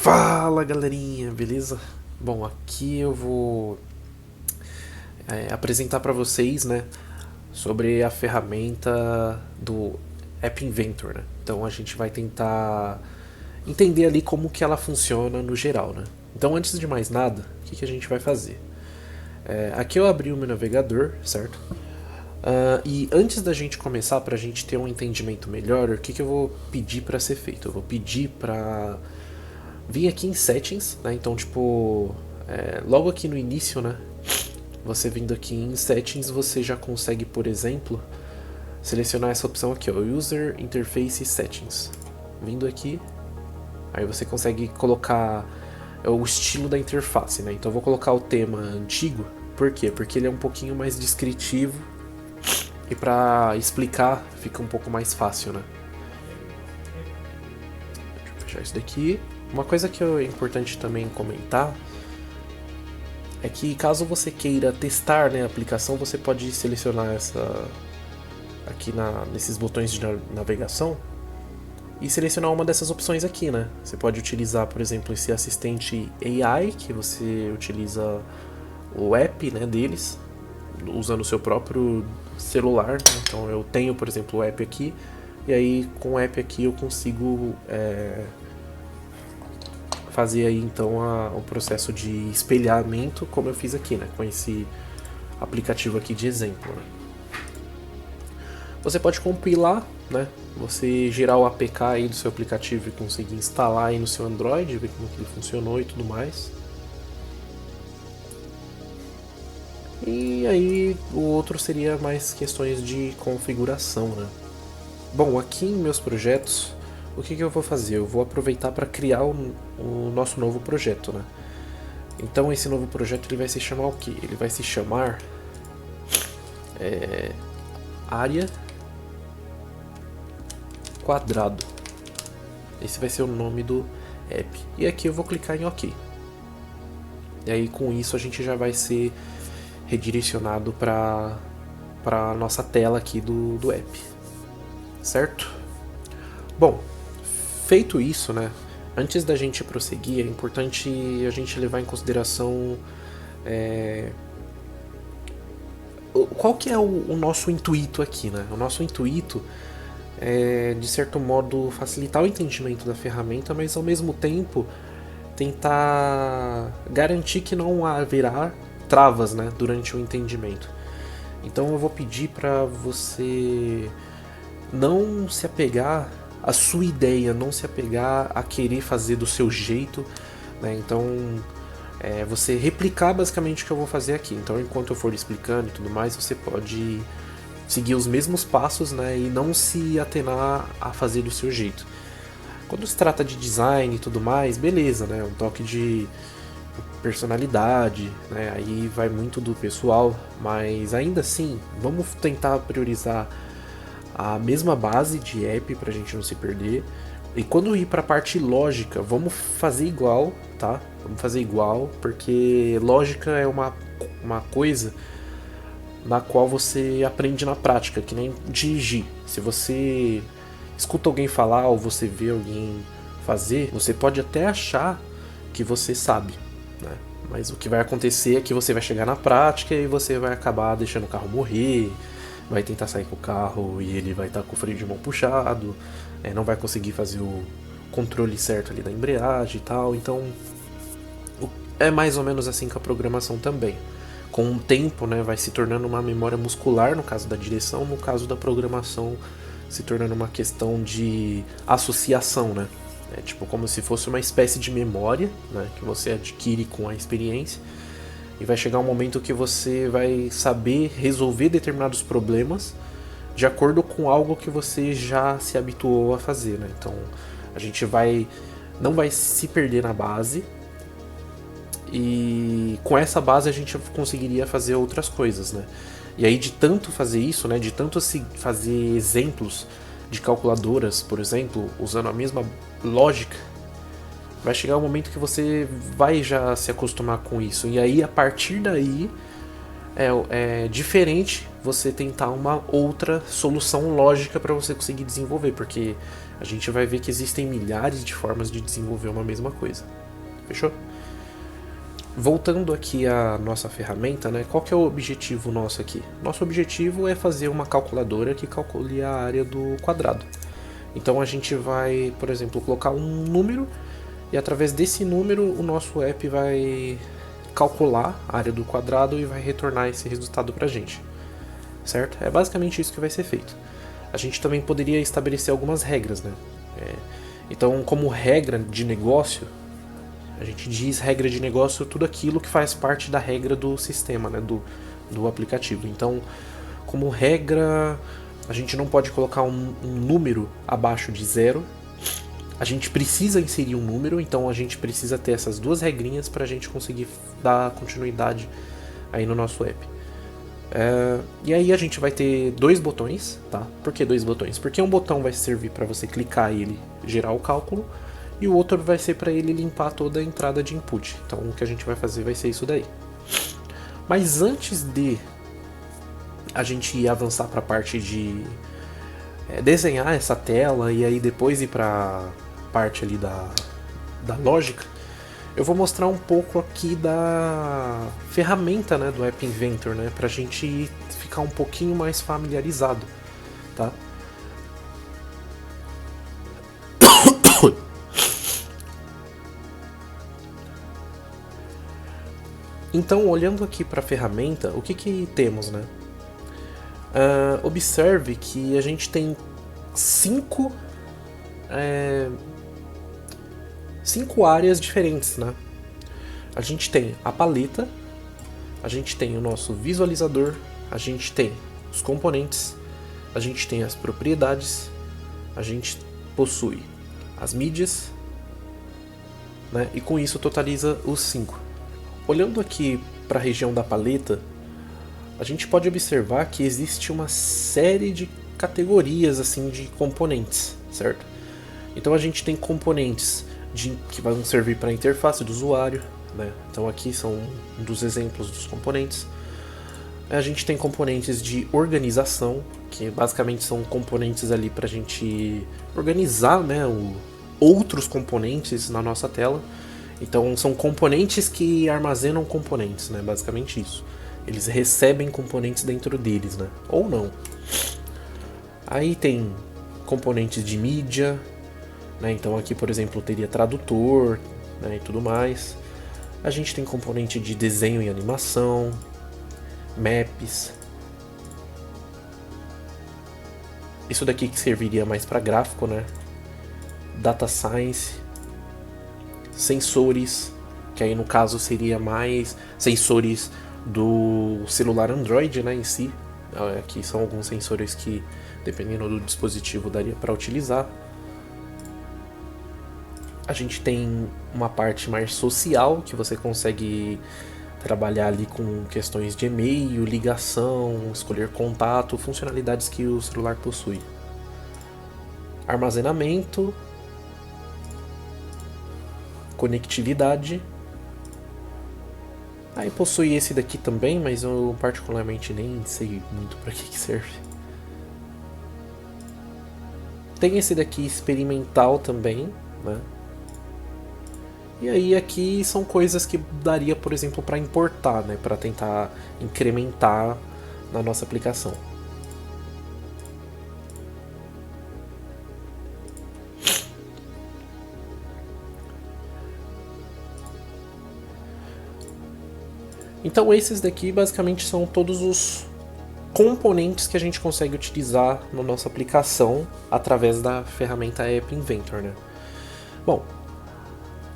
Fala galerinha, beleza? Bom, aqui eu vou apresentar para vocês, né, sobre a ferramenta do App Inventor, né? Então a gente vai tentar entender ali como que ela funciona no geral, né? Então antes de mais nada, o que a gente vai fazer? Aqui eu abri o meu navegador, certo? E antes da gente começar, para a gente ter um entendimento melhor, o que eu vou pedir para ser feito? Eu vou pedir para vir aqui em Settings, né? Então, tipo, logo aqui no início, né? Você vindo aqui em Settings, você já consegue, por exemplo, selecionar essa opção aqui, ó, User Interface Settings. Vindo aqui, aí você consegue colocar o estilo da interface, né? Então eu vou colocar o tema antigo, por quê? Porque ele é um pouquinho mais descritivo e para explicar fica um pouco mais fácil, né? Deixa eu fechar isso daqui. Uma coisa que é importante também comentar é que caso você queira testar, né, a aplicação, você pode selecionar essa aqui nesses botões de navegação e selecionar uma dessas opções aqui, né? Você pode utilizar, por exemplo, esse assistente AI, que você utiliza o app, né, deles, usando o seu próprio celular, né? Então eu tenho, por exemplo, o app aqui, e aí com o app aqui eu consigo fazer aí então o processo de espelhamento, como eu fiz aqui, né, com esse aplicativo aqui de exemplo, né. Você pode compilar, né, você gerar o APK aí do seu aplicativo e conseguir instalar aí no seu Android, ver como que ele funcionou e tudo mais. E aí o outro seria mais questões de configuração, né. Bom, aqui em meus projetos, o que eu vou fazer? Eu vou aproveitar para criar o nosso novo projeto, né? Então esse novo projeto ele vai se chamar o quê? Ele vai se chamar área quadrado. Esse vai ser o nome do app. E aqui eu vou clicar em OK. E aí com isso a gente já vai ser redirecionado para a nossa tela aqui do app. Certo? Bom, feito isso, né? Antes da gente prosseguir, é importante a gente levar em consideração qual que é o nosso intuito aqui, né? O nosso intuito é, de certo modo, facilitar o entendimento da ferramenta, mas ao mesmo tempo tentar garantir que não haverá travas, né, durante o entendimento. Então eu vou pedir para você não se apegar à sua ideia, não se apegar a querer fazer do seu jeito, né? Então você replicar basicamente o que eu vou fazer aqui. Então enquanto eu for explicando e tudo mais, você pode seguir os mesmos passos, né, e não se atenar a fazer do seu jeito. Quando se trata de design e tudo mais, beleza, né, um toque de personalidade, né, aí vai muito do pessoal, mas ainda assim, vamos tentar priorizar a mesma base de app pra gente não se perder. E quando ir para a parte lógica, vamos fazer igual, tá? Vamos fazer igual, porque lógica é uma coisa na qual você aprende na prática, que nem dirigir. Se você escuta alguém falar ou você vê alguém fazer, você pode até achar que você sabe, né? Mas o que vai acontecer é que você vai chegar na prática e você vai acabar deixando o carro morrer, vai tentar sair com o carro e ele vai estar com o freio de mão puxado, não vai conseguir fazer o controle certo ali da embreagem e tal. Então é mais ou menos assim com a programação também. Com o tempo, né, vai se tornando uma memória muscular no caso da direção, no caso da programação se tornando uma questão de associação, né? É tipo como se fosse uma espécie de memória, né, que você adquire com a experiência, e vai chegar um momento que você vai saber resolver determinados problemas de acordo com algo que você já se habituou a fazer, né? Então a gente não vai se perder na base, e com essa base a gente conseguiria fazer outras coisas, né? E aí de tanto fazer isso, né, de tanto fazer exemplos de calculadoras, por exemplo, usando a mesma lógica, vai chegar um momento que você vai já se acostumar com isso. E aí a partir daí é diferente você tentar uma outra solução lógica para você conseguir desenvolver, porque a gente vai ver que existem milhares de formas de desenvolver uma mesma coisa. Fechou? Voltando aqui à nossa ferramenta, né? Qual que é o objetivo nosso aqui? Nosso objetivo é fazer uma calculadora que calcule a área do quadrado. Então a gente vai, por exemplo, colocar um número e através desse número o nosso app vai calcular a área do quadrado e vai retornar esse resultado pra gente. Certo? É basicamente isso que vai ser feito. A gente também poderia estabelecer algumas regras, né? Então, como regra de negócio, a gente diz regra de negócio tudo aquilo que faz parte da regra do sistema, né? do aplicativo. Então, como regra, a gente não pode colocar um número abaixo de 0. A gente precisa inserir um número, então a gente precisa ter essas duas regrinhas para a gente conseguir dar continuidade aí no nosso app. E aí a gente vai ter 2 botões, tá? Por que 2 botões? Porque um botão vai servir para você clicar e ele gerar o cálculo, e o outro vai ser para ele limpar toda a entrada de input. Então o que a gente vai fazer vai ser isso daí. Mas antes de a gente avançar para a parte de desenhar essa tela e aí depois ir para a parte ali da lógica, eu vou mostrar um pouco aqui da ferramenta, né, do App Inventor, né, pra gente ficar um pouquinho mais familiarizado, tá? Então, olhando aqui para a ferramenta, o que temos, né? Observe que a gente tem 5 áreas diferentes, né? A gente tem a paleta, a gente tem o nosso visualizador, a gente tem os componentes, a gente tem as propriedades, a gente possui as mídias, né? E com isso totaliza os 5. Olhando aqui para a região da paleta, a gente pode observar que existe uma série de categorias assim de componentes, certo? Então a gente tem componentes que vão servir para a interface do usuário, né? Então aqui são um dos exemplos dos componentes. A gente tem componentes de organização, que basicamente são componentes ali para a gente organizar, né, outros componentes na nossa tela. Então são componentes que armazenam componentes, né? Basicamente isso. Eles recebem componentes dentro deles, né? Ou não. Aí tem componentes de mídia, né? Então aqui, por exemplo, teria tradutor, né, e tudo mais. A gente tem componente de desenho e animação, maps. Isso daqui que serviria mais para gráfico, né? Data science, sensores, que aí no caso seria mais sensores do celular Android, né, em si. Aqui são alguns sensores que, dependendo do dispositivo, daria para utilizar. A gente tem uma parte mais social, que você consegue trabalhar ali com questões de e-mail, ligação, escolher contato, funcionalidades que o celular possui. Armazenamento, conectividade. Aí possui esse daqui também, mas eu particularmente nem sei muito para que serve. Tem esse daqui experimental também, né? E aí aqui são coisas que daria, por exemplo, para importar, né? Para tentar incrementar na nossa aplicação. Então esses daqui basicamente são todos os componentes que a gente consegue utilizar na nossa aplicação através da ferramenta App Inventor, né? Bom,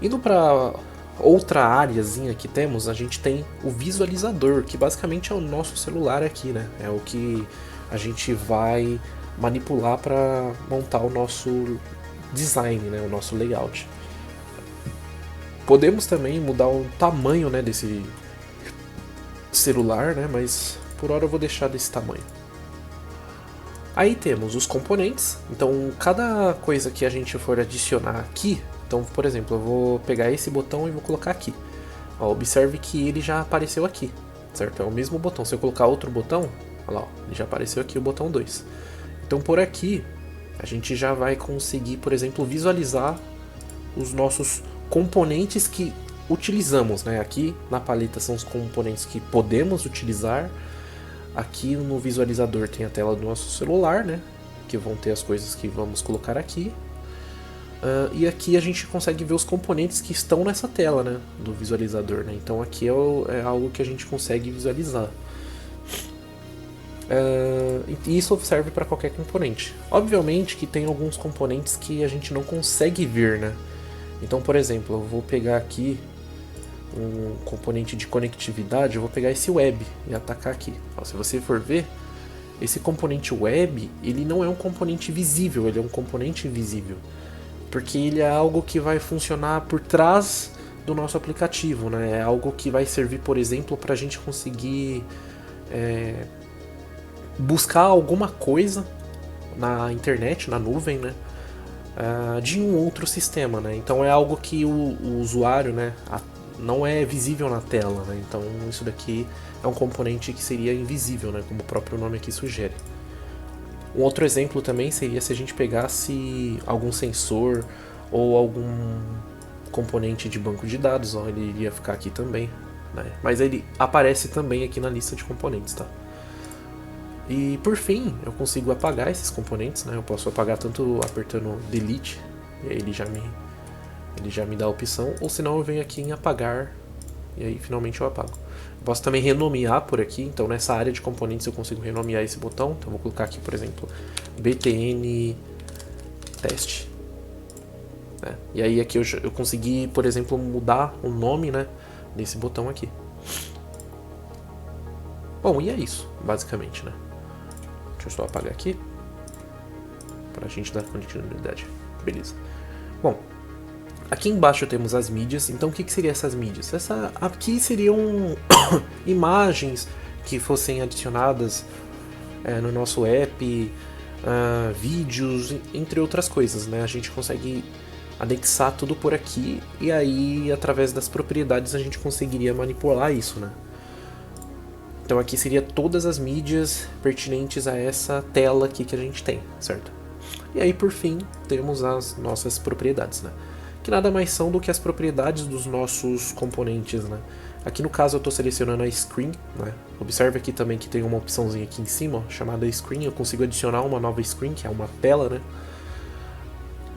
indo para outra áreazinha que temos, a gente tem o visualizador, que basicamente é o nosso celular aqui, né? É o que a gente vai manipular para montar o nosso design, né? O nosso layout. Podemos também mudar o tamanho, né, desse celular, né? Mas por hora eu vou deixar desse tamanho. Aí temos os componentes. Então cada coisa que a gente for adicionar aqui, então por exemplo, eu vou pegar esse botão e vou colocar aqui. Ó, observe que ele já apareceu aqui. certo? É o mesmo botão. Se eu colocar outro botão, olha lá, ó, já apareceu aqui o botão 2. Então por aqui a gente já vai conseguir, por exemplo, visualizar os nossos componentes que utilizamos, né? Aqui na paleta são os componentes que podemos utilizar. Aqui no visualizador tem a tela do nosso celular, né? Que vão ter as coisas que vamos colocar aqui. E aqui a gente consegue ver os componentes que estão nessa tela, né? Do visualizador, né? Então aqui é algo que a gente consegue visualizar. E isso serve para qualquer componente. Obviamente que tem alguns componentes que a gente não consegue ver, né? Então, por exemplo, eu vou pegar aqui um componente de conectividade, eu vou pegar esse web e atacar aqui. Ó, se você for ver, esse componente web, ele não é um componente visível, ele é um componente invisível. Porque ele é algo que vai funcionar por trás do nosso aplicativo, né? É algo que vai servir, por exemplo, para a gente conseguir buscar alguma coisa na internet, na nuvem, né? De um outro sistema, né? Então é algo que o usuário, né, não é visível na tela, né? Então isso daqui é um componente que seria invisível, né, como o próprio nome aqui sugere. Um outro exemplo também seria se a gente pegasse algum sensor ou algum componente de banco de dados, ó, ele iria ficar aqui também, né? Mas ele aparece também aqui na lista de componentes, tá? E por fim, eu consigo apagar esses componentes, né? Eu posso apagar tanto apertando Delete, e aí ele já me dá a opção, ou senão eu venho aqui em apagar, e aí finalmente eu apago. Eu posso também renomear por aqui, então nessa área de componentes eu consigo renomear esse botão, então eu vou colocar aqui, por exemplo, BTN Test. Né? E aí aqui eu consegui, por exemplo, mudar o nome, né, desse botão aqui. Bom, e é isso, basicamente, né? Deixa eu só apagar aqui, pra gente dar continuidade. Beleza. Bom, aqui embaixo temos as mídias. Então o que seriam essas mídias? Aqui seriam imagens que fossem adicionadas no nosso app, vídeos, entre outras coisas, né? A gente consegue anexar tudo por aqui e aí através das propriedades a gente conseguiria manipular isso, né? Então aqui seria todas as mídias pertinentes a essa tela aqui que a gente tem, certo? E aí por fim temos as nossas propriedades, né? Que nada mais são do que as propriedades dos nossos componentes, né? Aqui no caso eu estou selecionando a screen, né? Observe aqui também que tem uma opçãozinha aqui em cima, ó, chamada screen. Eu consigo adicionar uma nova screen, que é uma tela, né?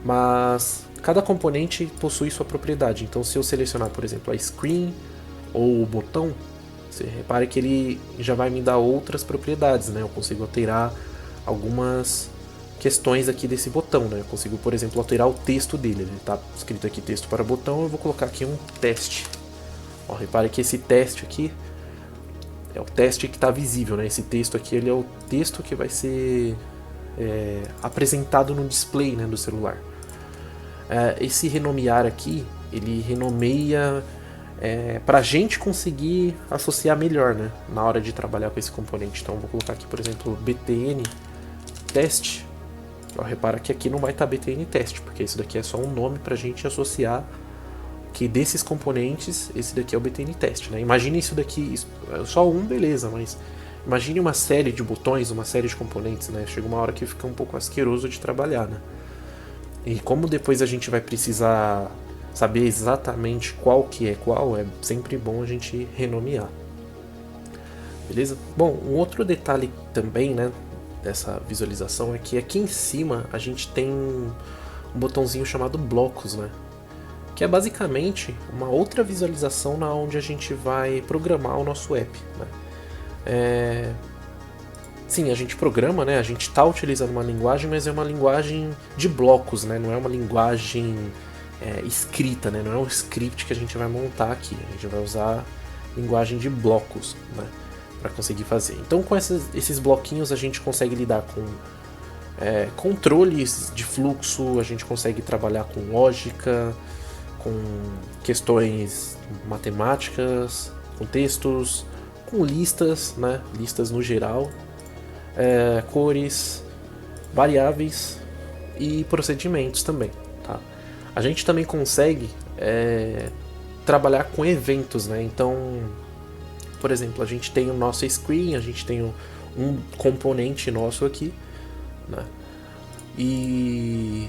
Mas cada componente possui sua propriedade. Então se eu selecionar, por exemplo, a screen ou o botão, você repare que ele já vai me dar outras propriedades, né? Eu consigo alterar algumas questões aqui desse botão, né? Eu consigo, por exemplo, alterar o texto dele. Ele está escrito aqui texto para botão, eu vou colocar aqui um teste. Ó, repare que esse teste aqui é o teste que está visível, né? Esse texto aqui ele é o texto que vai ser apresentado no display, né, do celular. Esse renomear aqui, ele renomeia para a gente conseguir associar melhor, né, na hora de trabalhar com esse componente. Então eu vou colocar aqui, por exemplo, BTN teste. Ó, repara que aqui não vai estar BTN teste, porque isso daqui é só um nome para a gente associar que desses componentes, esse daqui é o BTN teste, né? Imagine isso daqui, só um, beleza, mas imagine uma série de botões, uma série de componentes, né? Chega uma hora que fica um pouco asqueroso de trabalhar, né? E como depois a gente vai precisar saber exatamente qual que é qual, é sempre bom a gente renomear. Beleza? Bom, um outro detalhe também, né, dessa visualização é que aqui em cima a gente tem um botãozinho chamado blocos, né? Que é basicamente uma outra visualização na onde a gente vai programar o nosso app, né? Sim, a gente programa, né? A gente está utilizando uma linguagem, mas é uma linguagem de blocos, né? Não é uma linguagem escrita, né? Não é um script que a gente vai montar aqui. A gente vai usar linguagem de blocos, né, para conseguir fazer. Então, com esses bloquinhos a gente consegue lidar com controles de fluxo, a gente consegue trabalhar com lógica, com questões matemáticas, com textos, com listas, né? Listas no geral, cores, variáveis e procedimentos também, tá? A gente também consegue trabalhar com eventos, né? Então, Por exemplo, a gente tem o nosso screen, a gente tem um componente nosso aqui, né? E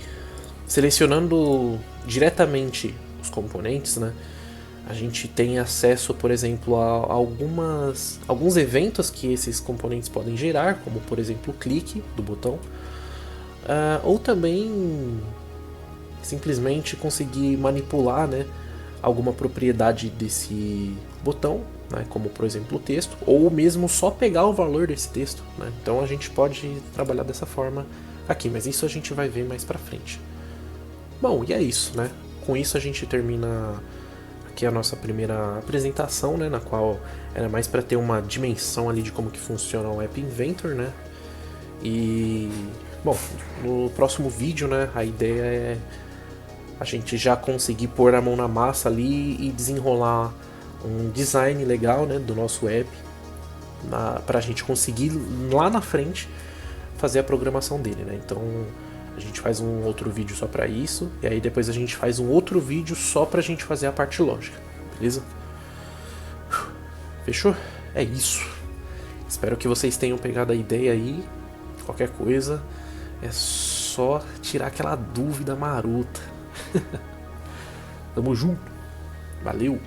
selecionando diretamente os componentes, né, a gente tem acesso, por exemplo, a alguns eventos que esses componentes podem gerar, como por exemplo o clique do botão, ou também simplesmente conseguir manipular, né, alguma propriedade desse botão, né, como por exemplo o texto, ou mesmo só pegar o valor desse texto, né. Então a gente pode trabalhar dessa forma aqui, mas isso a gente vai ver mais pra frente. Bom, e é isso, né? Com isso a gente termina aqui a nossa primeira apresentação, né, na qual era mais para ter uma dimensão ali de como que funciona o App Inventor, né? E bom, no próximo vídeo, né, a ideia é a gente já conseguir pôr a mão na massa ali e desenrolar um design legal, né, do nosso app, para a gente conseguir lá na frente fazer a programação dele, né? Então a gente faz um outro vídeo só para isso, e aí depois a gente faz um outro vídeo só pra gente fazer a parte lógica, beleza? Fechou? É isso. Espero que vocês tenham pegado a ideia aí. Qualquer coisa é só tirar aquela dúvida marota. Tamo junto. Valeu!